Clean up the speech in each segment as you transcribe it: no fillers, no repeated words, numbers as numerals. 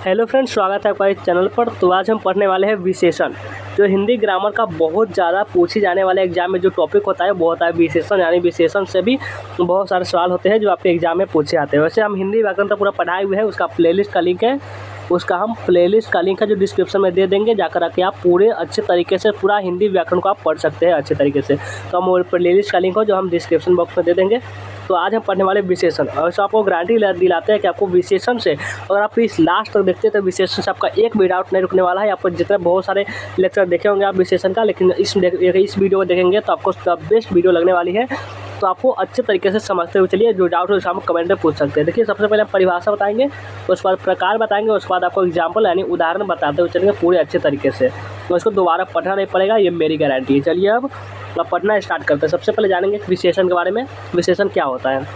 Hello friends, स्वागत है आपका इस चैनल पर। तो आज हम पढ़ने वाले हैं विशेषण। जो हिंदी ग्रामर का बहुत ज़्यादा पूछे जाने वाले एग्जाम में जो टॉपिक होता है वो होता है विशेषण। यानी विशेषण से भी बहुत सारे सवाल होते हैं जो आपके एग्जाम में पूछे जाते हैं। वैसे हम हिंदी व्याकरण का पूरा पढ़ाए हुए हैं, उसका प्लेलिस्ट का लिंक है, उसका हम प्लेलिस्ट का लिंक है जो डिस्क्रिप्शन में दे देंगे। जाकर आके आप पूरे अच्छे तरीके से पूरा हिंदी व्याकरण को आप पढ़ सकते हैं अच्छे तरीके से। तो हम प्लेलिस्ट का लिंक हो जो हम डिस्क्रिप्शन बॉक्स में दे देंगे। तो आज हम पढ़ने वाले विशेषण, और इससे आपको गारंटी दिलाते हैं कि आपको विशेषण से अगर आप इस लास्ट तक देखते हैं तो विशेषण से आपका एक भी डाउट नहीं रुकने वाला है। आपको जितने बहुत सारे लेक्चर देखे होंगे आप विशेषण का, लेकिन इस वीडियो को देखेंगे तो आपको बेस्ट वीडियो लगने वाली है। तो आपको अच्छे तरीके से समझते हुए चलिए, जो डाउट है उसे हम कमेंट में पूछ सकते हैं। देखिए, सबसे पहले हम परिभाषा बताएंगे, उसके बाद प्रकार बताएंगे, उसके बाद आपको एग्जाम्पल यानी उदाहरण बताते हुए चलेंगे पूरे अच्छे तरीके से। तो इसको दोबारा पढ़ना नहीं पड़ेगा, ये मेरी गारंटी है। चलिए अब पढ़ना स्टार्ट करते हैं। सबसे पहले जानेंगे विशेषण के बारे में। विशेषण क्या होता है,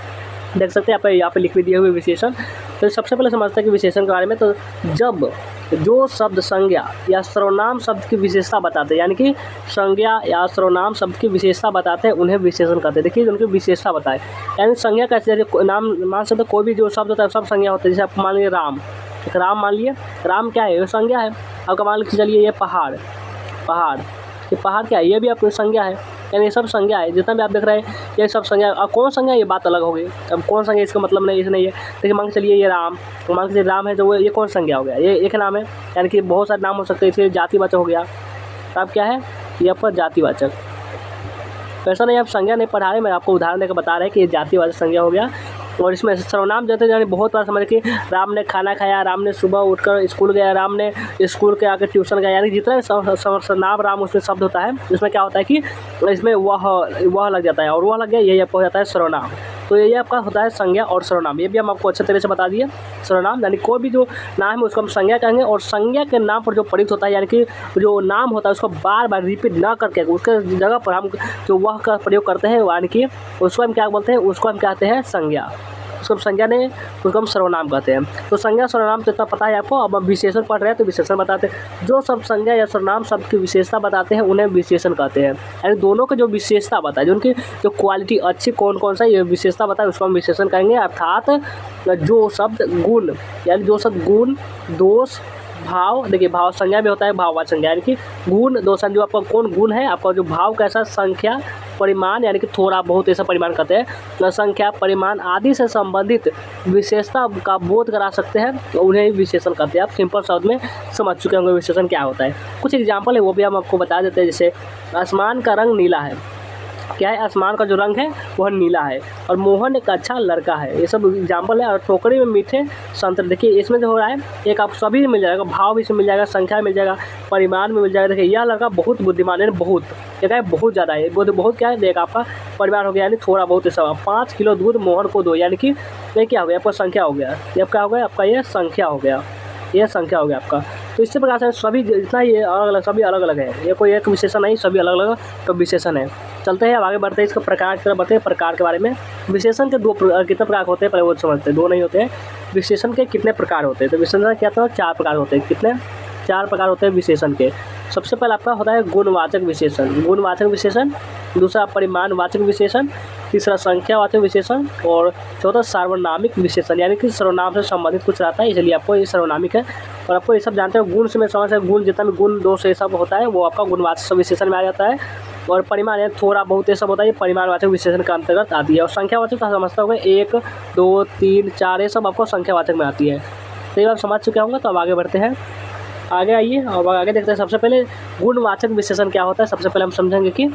देख सकते हैं यहाँ पे लिख भी दिए हुए विशेषण। तो सबसे पहले समझते हैं कि विशेषण के बारे में। तो जब जो शब्द संज्ञा या सर्वनाम शब्द की विशेषता बताते हैं, यानी कि संज्ञा या सर्वनाम शब्द की विशेषता बताते हैं, उन्हें विशेषण कहते हैं। देखिए, उनकी विशेषता बताए, यानी संज्ञा कैसे, जैसे नाम मान सकते कोई भी जो शब्द होता है सब संज्ञा होता है। जैसे आप मान लीजिए राम, राम मान लिए, राम क्या है, ये संज्ञा है। आपका मान लीजिए चलिए ये पहाड़, पहाड़, ये पहाड़ क्या है, ये भी आपकी संज्ञा है। यानी ये सब संज्ञा है, जितना भी आप देख रहे हैं ये सब संज्ञा। अब कौन संज्ञा, ये बात अलग हो गई। अब कौन संज्ञा इसका मतलब नहीं, इसे नहीं है। देखिए, मान के चलिए ये राम, तो मान के चलिए राम है तो वो ये कौन संज्ञा हो गया, ये एक नाम है। यानी कि बहुत सारे नाम हो सकते हैं, इसलिए जातिवाचक हो गया। तो आप क्या है, ये आपका जातिवाचक। ऐसा नहीं आप संज्ञा नहीं पढ़ा रहे, मैं आपको उदाहरण देकर बता रहे हैं कि ये जातिवाचक संज्ञा हो गया। और इसमें सर्वनाम देते हैं, यानी बहुत बार समझ कि राम ने खाना खाया, राम ने सुबह उठकर स्कूल गया, राम ने स्कूल के आकर ट्यूशन गया। यानी जितना सर्वनाम राम उसमें शब्द होता है, इसमें क्या होता है कि इसमें वह लग जाता है, और वह लग गया, यही आपको हो जाता है सर्वनाम। तो ये आपका होता है संज्ञा और सर्वनाम। ये भी हम आपको अच्छे तरीके से बता दिए। सर्वनाम यानी कोई भी जो नाम है उसको हम संज्ञा कहेंगे, और संज्ञा के नाम पर जो प्रयुक्त होता है, यानी कि जो नाम होता है उसको बार बार रिपीट ना करके उसके जगह पर हम जो वह का प्रयोग करते हैं, यानी कि उसको हम क्या बोलते हैं, उसको हम कहते हैं संज्ञा। उसको हम संज्ञा नहीं, उसको हम सर्वनाम कहते हैं। तो संज्ञा सर्वनाम तो इतना पता है आपको। अब हम विशेषण पढ़ रहे हैं तो विशेषण बताते हैं। जो सब संज्ञा या सर्वनाम शब्द की विशेषता बताते हैं उन्हें विशेषण कहते हैं। यानी दोनों के जो विशेषता बताए, जो उनकी जो क्वालिटी अच्छी कौन कौन सा ये विशेषता बताए, उसको हम विशेषण कहेंगे। अर्थात जो शब्द गुण, यानी जो शब्द गुण, दोष, भाव, देखिए भाव संज्ञा भी होता है, भाववाचक संज्ञा, यानी कि गुण दोष, जो आपका कौन गुण है, आपका जो भाव कैसा, संख्या, परिमाण, यानी कि थोड़ा बहुत ऐसा परिमाण कहते हैं, संख्या, परिमाण आदि से संबंधित विशेषता का बोध करा सकते हैं, तो उन्हें विशेषण कहते हैं। आप सिंपल शब्द में समझ चुके होंगे विशेषण क्या होता है। कुछ एग्जाम्पल है वो भी हम आपको बता देते हैं। जैसे आसमान का रंग नीला है, क्या है, आसमान का जो रंग है वह नीला है, और मोहन एक अच्छा लड़का है। ये सब एग्जाम्पल है। और टोकरी में मीठे संतरे, देखिए इसमें जो हो रहा है एक आप सभी मिल जाएगा, भाव भी इसमें मिल जाएगा, संख्या मिल जाएगा, परिमाण में मिल जाएगा। देखिए यह लड़का बहुत बुद्धिमान है, बहुत क्या है, बहुत ज़्यादा है, बहुत क्या है, देखा आपका परिमाण हो गया, यानी थोड़ा बहुत ऐसा। 5 किलो दूध मोहन को दो, यानी कि ये क्या हो गया, आपका संख्या हो गया। ये क्या हो गया, आपका ये संख्या हो गया, ये संख्या हो गया आपका। तो इसी प्रकार से सभी जितना ये अलग अलग, सभी अलग अलग है, ये कोई एक विशेषण नहीं, सभी अलग अलग तो विशेषण है। चलते हैं अब आगे बढ़ते हैं, इसका प्रकार की तरफ बढ़ते हैं। प्रकार के बारे में, विशेषण के कितने प्रकार होते हैं पहले वो समझते हैं। दो नहीं होते हैं। विशेषण के कितने प्रकार होते हैं, तो विशेषण क्या होता है, 4 प्रकार होते हैं। कितने, 4 प्रकार होते हैं विशेषण के। सबसे पहले आपका होता है गुणवाचक विशेषण, गुणवाचक विशेषण। दूसरा परिमाणवाचक विशेषण। तीसरा संख्यावाचक विशेषण। और चौथा सार्वनामिक विशेषण, यानी कि सर्वनाम से संबंधित कुछ रहता है, इसलिए आपको ये सार्वनामिक है। और आपको ये सब जानते हैं, गुण से में समझ है, गुण जितना भी गुण दोष ये सब होता है वो आपका गुणवाचक विशेषण में आ जाता है। और परिमाण है, थोड़ा बहुत ये सब होता है, ये परिमाणवाचक विशेषण का अंतर्गत आती है। और संख्यावाचक का समझता होगा 1, 2, 3, 4 ये सब आपको संख्यावाचक में आती है। तो ये आप समझ चुके होंगे। तो अब आगे बढ़ते हैं, आगे आइए और आगे देखते हैं। सबसे पहले गुणवाचक विशेषण क्या होता है, सबसे पहले हम समझेंगे कि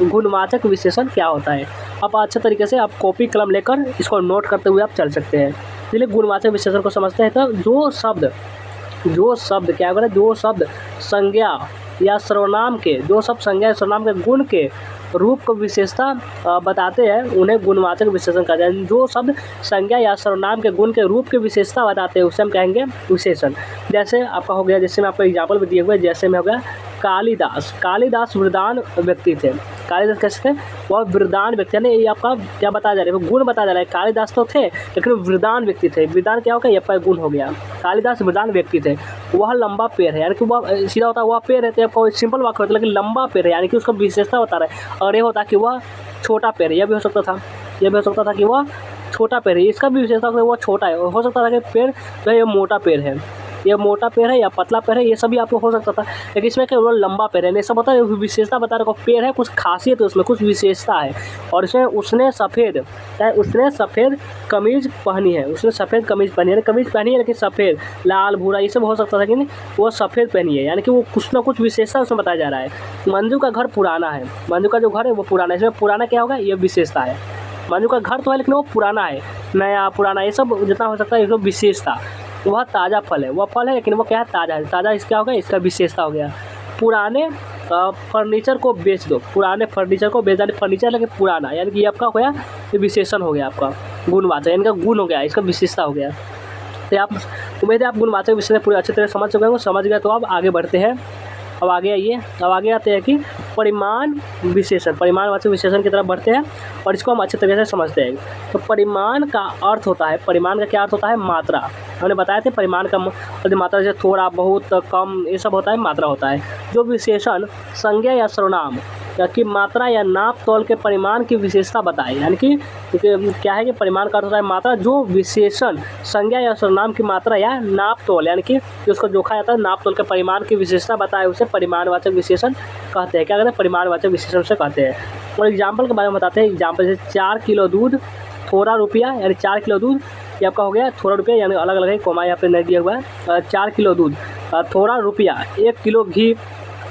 गुणवाचक विशेषण क्या होता है। आप अच्छे तरीके से आप कॉपी कलम लेकर इसको नोट करते हुए आप चल सकते हैं। इसलिए गुणवाचक विशेषण को समझते हैं। तो जो शब्द क्या होगा, जो शब्द संज्ञा या सर्वनाम के, जो शब्द संज्ञा या सर्वनाम के गुण के रूप को विशेषता बताते हैं उन्हें गुणवाचक विशेषण कहते हैं। जो शब्द संज्ञा या सर्वनाम के गुण के रूप की विशेषता बताते हैं उसे हम कहेंगे विशेषण। जैसे आपका हो गया, जैसे मैं आपको एग्जाम्पल भी दिए हुए, जैसे में हो गया कालिदास। कालिदास वृदान व्यक्ति थे। कालिदास कैसे थे, वह वृदान व्यक्ति, यानी ये आपका क्या बताया जा रहा है, गुण बताया जा रहा है। कालिदास तो थे लेकिन वृदान व्यक्ति थे। वृदान क्या होगा, ये आपका गुण हो गया। कालिदास वृदान व्यक्ति थे। वह लंबा पेड़ है, यानी कि वह सीधा होता है वह पेड़ है, तो आपका सिंपल वाक्य होता है, लेकिन लंबा पेड़ है यानी कि उसका विशेषता बता रहा है। और ये होता है कि वह छोटा पेड़ है, यह भी हो सकता था, यह भी हो सकता था कि वह छोटा पेड़ है, इसका भी विशेषता वह छोटा है। हो सकता था कि पेड़ जो है ये मोटा पेड़ है। ये मोटा पेड़ है या पतला पेड़ है, ये सभी आपको हो सकता था। लेकिन इसमें केवल लंबा पेड़ है, ये सब होता है विशेषता बता रहा, पेड़ है कुछ खासियत है उसमें, कुछ विशेषता है। और इसमें उसने सफ़ेद कमीज पहनी है, उसने सफ़ेद कमीज पहनी है, कमीज पहनी है लेकिन सफ़ेद, लाल भूरा ये सब हो सकता था, लेकिन वो सफ़ेद पहनी है, यानी कि वो कुछ ना कुछ विशेषता उसमें बताया जा रहा है। मंजू का घर पुराना है, मंजू का जो घर है वो पुराना है, इसमें पुराना क्या होगा, ये विशेषता है। मंजू का घर तो है लेकिन वो पुराना है, नया पुराना ये सब जितना हो सकता है, ये सब विशेषता। वह ताज़ा फल है, वह फल है लेकिन वो क्या है, ताज़ा है, ताज़ा इसका क्या होगा, इसका विशेषता हो गया। पुराने फर्नीचर को बेच दो, पुराने फर्नीचर को बेच दो, फर्नीचर लेकिन पुराना, यानी कि ये आपका हो गया, ये विशेषण हो गया आपका, गुणवाचक यानी कि गुण हो गया, इसका विशेषता हो गया। तो आप उम्मीद है आप गुणवाचक विशेषण पूरी अच्छी तरह समझ चुके होंगे, समझ गए तो अब आगे बढ़ते हैं। अब आगे आइए, अब आगे आते हैं कि परिमाण विशेषण, परिमाणवाचक विशेषण की तरफ बढ़ते हैं और इसको हम अच्छे तरीके से समझते हैं। तो परिमाण का अर्थ होता है, परिमाण का क्या अर्थ होता है, मात्रा। हमने बताया था परिमाण का मात्रा जैसे थोड़ा, बहुत, कम, ये सब होता है, मात्रा होता है। जो विशेषण संज्ञा या सर्वनाम कि मात्रा या नाप तौल के परिमाण की विशेषता बताए, यानी कि क्या है कि परिमाण का अर्थ होता है मात्रा, जो विशेषण संज्ञा या सर्वनाम की मात्रा या नाप तौल, यानी कि उसको जोखा जाता है, नाप तौल के परिमाण की विशेषता बताए, उसे परिमाणवाचक विशेषण कहते हैं। क्या कहते हैं, परिमाणवाचक विशेषण से कहते हैं। और एग्जाम्पल के बारे में बताते हैं। एग्जाम्पल जैसे 4 किलो दूध थोड़ा रुपया, यानी 4 किलो दूध ये आपका हो गया थोड़ा रुपया, यानी अलग अलग है, कोमा यहाँ पे नहीं दिया हुआ है। 4 किलो दूध थोड़ा रुपया, 1 किलो घी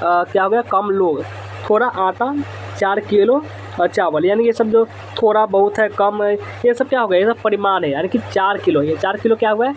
क्या हो गया, कम लोग, थोड़ा आटा, 4 किलो चावल, यानी ये सब जो थोड़ा बहुत है, कम है, ये सब क्या हो गया, ये सब परिमाण है। यानी कि 4 किलो, ये 4 किलो क्या हुआ है,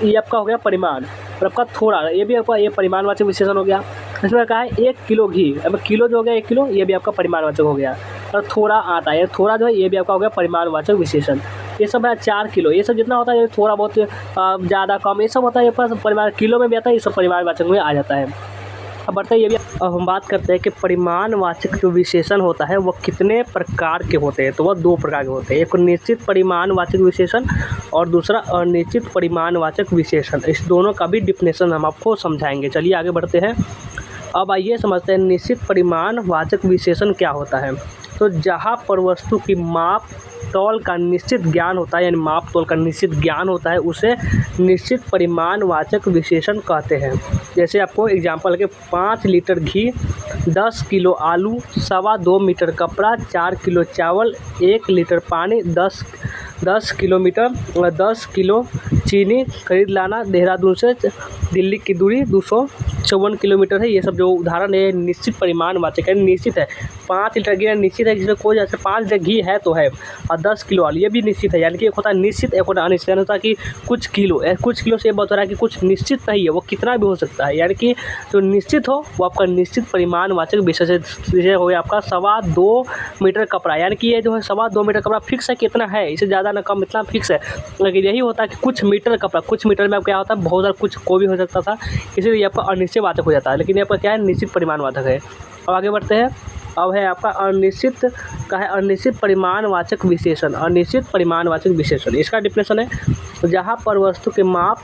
ये आपका हो गया परिमाण। और आपका थोड़ा, ये भी आपका ये परिमाणवाचक विशेषण हो गया। इसमें कहा है 1 किलो घी, अब किलो जो हो गया 1 किलो, ये भी आपका परिमाणवाचक हो गया। और थोड़ा आटा, ये थोड़ा जो है ये भी आपका हो गया परिमाणवाचक विशेषण। ये सब है 4 किलो, ये सब जितना होता है, ये थोड़ा बहुत, ज़्यादा कम, ये सब होता है, ये परिमाण किलो में भी आता है, ये सब परिमाणवाचक में आ जाता है। अब बढ़ते हैं, ये भी अब हम बात करते हैं कि परिमाणवाचक जो विशेषण होता है वो कितने प्रकार के होते हैं। तो वह 2 प्रकार के होते हैं, एक निश्चित परिमाणवाचक विशेषण और दूसरा अनिश्चित परिमाणवाचक विशेषण। इस दोनों का भी डिफिनेशन हम आपको समझाएंगे। चलिए आगे बढ़ते हैं। अब आइए समझते हैं निश्चित परिमाणवाचक विशेषण क्या होता है। तो जहाँ पर वस्तु की माप तौल का निश्चित ज्ञान होता है, यानी माप तौल का निश्चित ज्ञान होता है, उसे निश्चित परिमाणवाचक विशेषण कहते हैं। जैसे आपको एग्जांपल के 5 लीटर घी, 10 किलो आलू, 2.25 मीटर कपड़ा, 4 किलो चावल, 1 लीटर पानी, 10 किलोमीटर, 10 किलो चीनी खरीद लाना, देहरादून से दिल्ली की दूरी 254 किलोमीटर है। ये सब जो उदाहरण है निश्चित परिमाणवाचक है, निश्चित है। 5 लीटर घी निश्चित है, जिसमें कोई जैसे 5 लीटर घी है तो है, और 10 किलो आलू ये भी निश्चित है। यानी कि एक होता है निश्चित, एक होता है अनिश्चित। होता है कि कुछ किलो से बता रहा है कि कुछ निश्चित नहीं है, वो कितना भी हो सकता है। यानी कि जो निश्चित हो वो आपका निश्चित परिमाणवाचक विशेषण हो गया आपका 2.25 मीटर कपड़ा, यानी कि ये जो है 2.25 मीटर कपड़ा फिक्स है, कितना है, इससे ज़्यादा ना कम, इतना फिक्स है। लेकिन यही होता है कि कुछ मीटर कपड़ा, कुछ मीटर में क्या होता है, बहुत सारा कुछ को भी हो सकता था, इसीलिए आपका अनिश्चितवाचक हो जाता है। लेकिन यहाँ पर क्या है, निश्चित परिमाणवाचक है। अब आगे बढ़ते हैं। अब है आपका अनिश्चित का है अनिश्चित परिमाणवाचक विशेषण। अनिश्चित परिमाणवाचक विशेषण इसका डिफिनेशन है जहाँ पर वस्तु के माप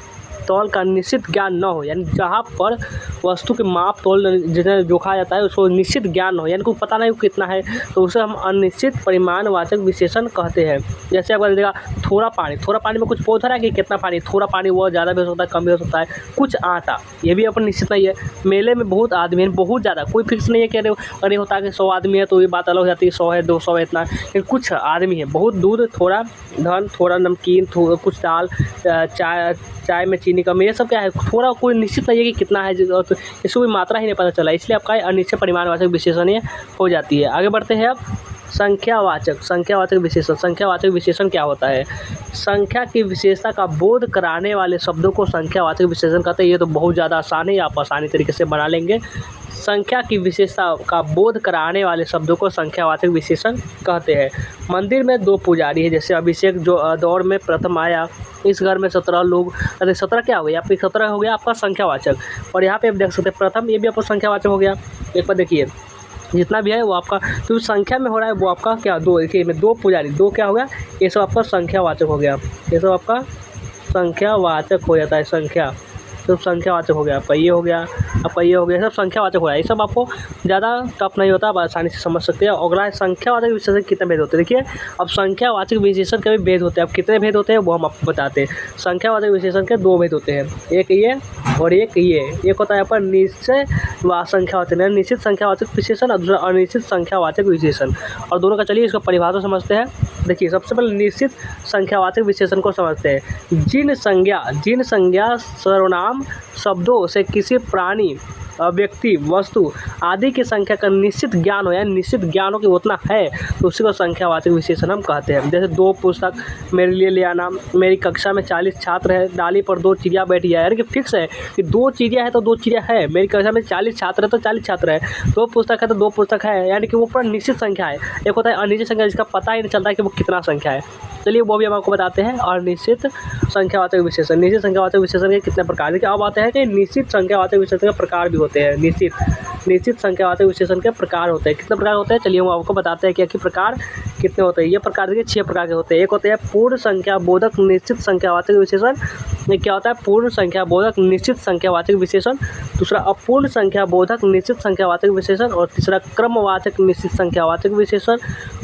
तौल का निश्चित ज्ञान न हो, यानी जहाँ पर वस्तु के माप तौल जिन्हें जोखा जाता है उसको निश्चित ज्ञान न हो, यानी को पता नहीं कितना है, तो उसे हम अनिश्चित परिमाणवाचक विशेषण कहते हैं। जैसे आपको देखा थोड़ा पानी में कुछ पौधा है कि कितना पानी, थोड़ा पानी वो ज़्यादा भी हो सकता है, कम भी हो सकता है। कुछ आटा, ये भी अपन निश्चित नहीं है। मेले में बहुत आदमी है, बहुत ज़्यादा, कोई फिक्स नहीं है कि अरे होता है कि 100 आदमी है तो ये बात अलग हो जाती है, 100 है, 200 है, इतना। लेकिन कुछ आदमी है, बहुत दूध, थोड़ा धन, थोड़ा नमकीन, कुछ दाल, चाय में चीनी कम, ये सब क्या है, थोड़ा कोई निश्चित नहीं है कि कितना है, तो इसको भी मात्रा ही नहीं पता चला, इसलिए आपका अनिश्चित परिमाणवाचक विशेषण ये हो जाती है। आगे बढ़ते हैं अब संख्यावाचक विशेषण। संख्यावाचक विशेषण क्या होता है? संख्या की विशेषता का बोध कराने वाले शब्दों को संख्यावाचक विशेषण कहते हैं। ये तो बहुत ज़्यादा आसान है, आप आसानी तरीके से बना लेंगे। संख्या की विशेषता का बोध कराने वाले शब्दों को संख्यावाचक विशेषण कहते हैं। मंदिर में 2 पुजारी है, जैसे अभिषेक जो दौर में प्रथम आया, इस घर में 17 लोग, अरे 17 क्या हो गया, यहाँ पे 17 हो गया आपका संख्यावाचक। और यहाँ पे आप देख सकते हैं प्रथम, ये भी आपका संख्यावाचक हो गया। एक बार देखिए जितना भी है वो आपका तो संख्या में हो रहा है, वो आपका क्या 2, देखिए में 2 पुजारी, 2 क्या हो गया, ये सब आपका संख्यावाचक हो गया, ये सब आपका संख्यावाचक हो जाता है। संख्या सब संख्यावाचक हो गया आपका, ये हो गया आपका, ये हो गया, सब संख्यावाचक हो गया। ये सब आपको ज़्यादा टफ नहीं होता, आप आसानी से समझ सकते हैं। अगला संख्यावाचक विशेषण कितने भेद होते हैं, देखिए अब संख्यावाचक विशेषण के भी भेद होते हैं। अब कितने भेद होते हैं वो हम आपको बताते हैं। संख्यावाचक विशेषण के 2 भेद होते हैं, एक ये और एक होता है यहाँ पर निश्चय व संख्यावाचक, निश्चित संख्यावाचक विशेषण और दूसरा अनिश्चित संख्यावाचक विशेषण। और दोनों का चलिए इसको परिभाषा समझते हैं। देखिए सबसे पहले निश्चित संख्यावाचक विशेषण को समझते हैं। जिन संज्ञा सर्वनाम शब्दों से किसी प्राणी, व्यक्ति, वस्तु आदि की संख्या का निश्चित ज्ञान हो, यानी निश्चित ज्ञान हो कि उतना है, तो उसी को संख्यावाचक विशेषण हम कहते हैं। जैसे 2 पुस्तक मेरे लिए ले आना, मेरी कक्षा में 40 छात्र है, डाली पर 2 चिड़िया बैठी है, यानी कि फिक्स है कि 2 चिड़िया है तो 2 चिड़िया है, मेरी कक्षा में 40 छात्र है तो 40 छात्र है, 2 पुस्तक है तो 2 पुस्तक है, यानी कि वो पूरा निश्चित संख्या है। एक होता है अनिश्चित संख्या जिसका पता ही नहीं चलता है कि वो कितना संख्या है। चलिए वो भी हम आपको बताते हैं। और निश्चित संख्यावाचक विशेषण, निश्चित संख्यावाचक विशेषण के कितने प्रकार, देखिए अब आते हैं कि निश्चित संख्यावाचक विशेषण के प्रकार भी होते हैं। निश्चित संख्यावाचक विशेषण के प्रकार होते हैं। कितने प्रकार होते हैं, चलिए हम आपको बताते हैं कि प्रकार कितने होते हैं। ये प्रकार देखिए 6 प्रकार के होते हैं। एक होते हैं पूर्ण संख्या बोधक निश्चित संख्यावाचक विशेषण। ये क्या होता है, पूर्ण संख्या बोधक निश्चित संख्यावाचक विशेषण। दूसरा अपूर्ण संख्या बोधक निश्चित संख्यावाचक विशेषण। और तीसरा क्रमवाचक निश्चित संख्यावाचक विशेषण।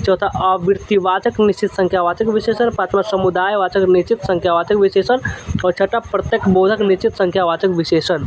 चौथा आवृत्तिवाचक निश्चित संख्यावाचक विशेषण। पांचवा समुदायवाचक निश्चित संख्यावाचक विशेषण। और छठा प्रत्येक बोधक निश्चित संख्यावाचक विशेषण।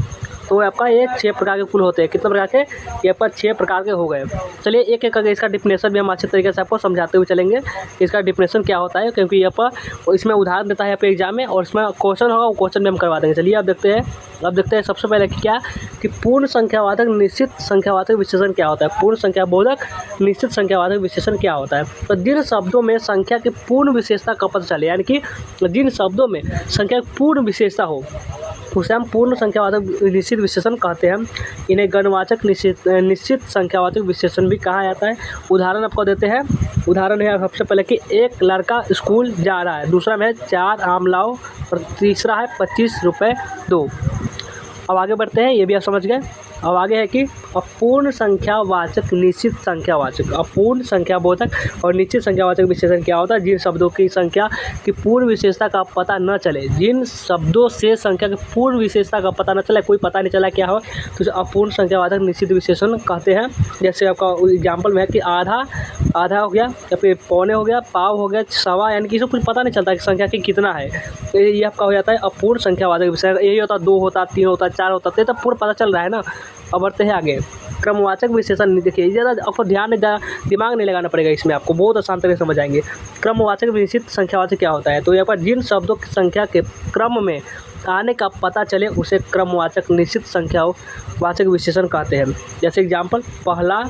तो आपका ये 6 प्रकार के कुल होते हैं। कितने प्रकार के, ये पर 6 प्रकार के हो गए। चलिए एक एक करके इसका डिफिनेशन भी हम अच्छे तरीके से आपको समझाते हुए चलेंगे इसका डिफिनेशन क्या होता है, क्योंकि यहाँ पर इसमें उदाहरण देता है यहाँ पे एग्जाम में, और इसमें क्वेश्चन होगा, वो क्वेश्चन भी हम करवा देंगे। चलिए अब देखते हैं सबसे पहले क्या कि पूर्ण संख्यावाचक निश्चित संख्यावाचक विशेषण क्या होता है। पूर्ण संख्या बोधक निश्चित संख्यावाचक विशेषण क्या होता है, तो जिन शब्दों में संख्या की पूर्ण विशेषता का पता चले, यानी कि जिन शब्दों में संख्या की पूर्ण विशेषता हो उसे हम पूर्ण संख्यावाचक निश्चित विशेषण कहते हैं। इन्हें गणवाचक निश्चित संख्यावाचक विशेषण भी कहा जाता है। उदाहरण आपको देते हैं। उदाहरण है सबसे पहले कि एक लड़का स्कूल जा रहा है, दूसरा में है 4 आम लाओ, और तीसरा है 25 रुपये दो। अब आगे बढ़ते हैं, ये भी आप समझ गए। अब आगे है कि अपूर्ण संख्यावाचक निश्चित संख्यावाचक। अपूर्ण संख्याबोधक और निश्चित संख्यावाचक विशेषण क्या होता है, जिन शब्दों की संख्या की पूर्ण विशेषता का पता न चले, जिन शब्दों से संख्या की पूर्ण विशेषता का पता न चले, कोई पता नहीं चला क्या हो, तो उसे अपूर्ण संख्यावाचक निश्चित विशेषण कहते हैं। जैसे आपका एग्जाम्पल में है कि आधा हो गया, या फिर पौने हो गया, पाव हो गया, सवा, यानी कि इसको कुछ पता नहीं चलता कि संख्या की कितना है, तो ये आपका हो जाता है अपूर्ण संख्यावाचक विशेषण। यही होता 2 होता, 3 होता, 4 होता, तो पूर्ण पता चल रहा है ना। अब बढ़ते हैं आगे। क्रमवाचक विशेषण, देखिए ज़्यादा आपको दिमाग नहीं लगाना पड़ेगा इसमें, आपको बहुत आसान तरीके से समझ आएंगे। क्रमवाचक निश्चित संख्यावाचक क्या होता है, तो यहाँ पर जिन शब्दों की संख्या के क्रम में आने का पता चले उसे क्रमवाचक निश्चित संख्यावाचक विशेषण कहते हैं। जैसे एग्जाम्पल पहला,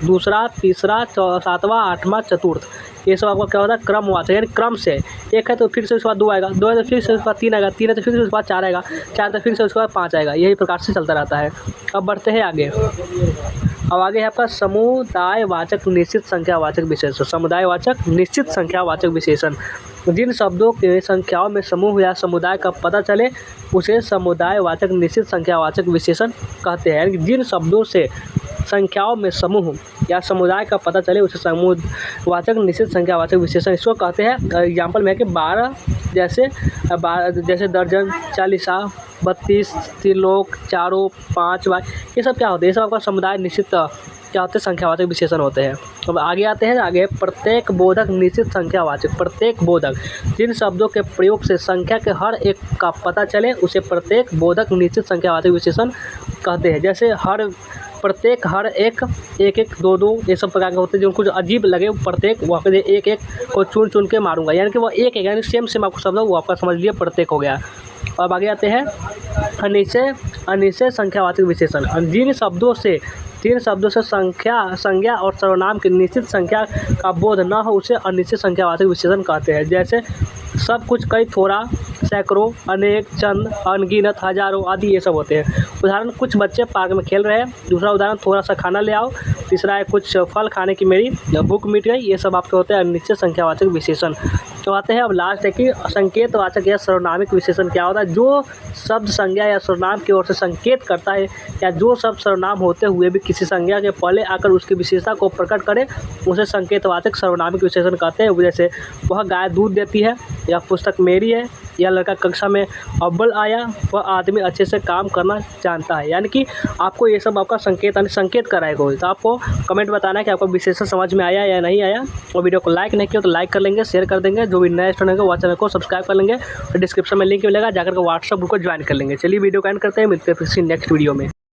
दूसरा, तीसरा, 7वां, 8वां, चतुर्थ, ये सब आपका क्या होता है, क्रमवाचक, यानी क्रम से। एक है तो फिर से उसके बाद 2 आएगा, 2 है तो फिर से उसके बाद 3 आएगा, 3 है तो फिर से उसके बाद 4 आएगा, 4 तो फिर से उसके बाद 5 आएगा, यही प्रकार से चलता रहता है। अब बढ़ते हैं आगे। अब आगे है आपका समुदायवाचक निश्चित संख्यावाचक विशेषण। समुदायवाचक निश्चित संख्यावाचक विशेषण, जिन शब्दों के संख्याओं में समूह या समुदाय का पता चले उसे समुदायवाचक निश्चित संख्यावाचक विशेषण कहते हैं। यानी जिन शब्दों से संख्याओं में समूह या समुदाय का पता चले उसे समुदायवाचक निश्चित संख्यावाचक विशेषण इसको कहते हैं। एग्जाम्पल में है कि 12 जैसे दर्जन, 40, 32, त्रिलोक, चारों, 5 भाई, ये सब क्या होते हैं, ये सब आपका समुदाय निश्चित क्या होते हैं, संख्यावाचक विशेषण होते हैं। अब आगे आते हैं, आगे प्रत्येक बोधक निश्चित संख्यावाचक। प्रत्येक बोधक, जिन शब्दों के प्रयोग से संख्या के हर एक का पता चले उसे प्रत्येक बोधक निश्चित संख्यावाचक विशेषण कहते हैं। जैसे प्रत्येक, हर एक, 1-1, 2-2, ये सब प्रकार के होते हैं। जो कुछ अजीब लगे प्रत्येक, वहाँ पे 1-1 को चुन के मारूंगा, यानी कि वो एक यानी सेम आपको शब्द वो आपका समझ लिया प्रत्येक हो गया। अब आगे आते हैं अनिश्चय संख्यावाचक विशेषण। जिन शब्दों से संज्ञा और सर्वनाम की निश्चित संख्या का बोध न हो उसे अनिश्चित संख्यावाचक विशेषण कहते हैं। जैसे सब कुछ, कई, थोड़ा, सैकड़ों, अनेक, चंद, अनगिनत, हजारों आदि ये सब होते हैं। उदाहरण, कुछ बच्चे पार्क में खेल रहे हैं। दूसरा उदाहरण, थोड़ा सा खाना ले आओ। तीसरा है कुछ फल खाने की मेरी भूख मिट गई। ये सब आपके होते हैं अनिश्चित संख्यावाचक विशेषण। तो आते हैं अब लास्ट है कि संकेतवाचक या सर्वनामिक विशेषण क्या होता है, जो शब्द संज्ञा या सर्वनाम की ओर से संकेत करता है, या जो शब्द सर्वनाम होते हुए भी किसी संज्ञा के पहले आकर उसकी विशेषता को प्रकट करे उसे संकेतवाचक सर्वनामिक विशेषण कहते हैं। जैसे वह गाय दूध देती है, यह पुस्तक मेरी है, यह लड़का कक्षा में अव्वल आया, वह आदमी अच्छे से काम करना जानता है। यानी कि आपको ये सब आपका संकेत कर रहा है कोई। तो आपको कमेंट बताना है कि आपको विशेषण समझ में आया या नहीं आया। और वीडियो को लाइक नहीं किया तो लाइक कर लेंगे, शेयर कर देंगे। जो भी नए स्टूडेंट होंगे वह चैनल को सब्सक्राइब कर लेंगे। तो डिस्क्रिप्शन में लिंक मिलेगा, जाकर के व्हाट्सएप ग्रुप को ज्वाइन कर लेंगे। चलिए वीडियो को एंड करते हैं, मिलते हैं फिर नेक्स्ट वीडियो में।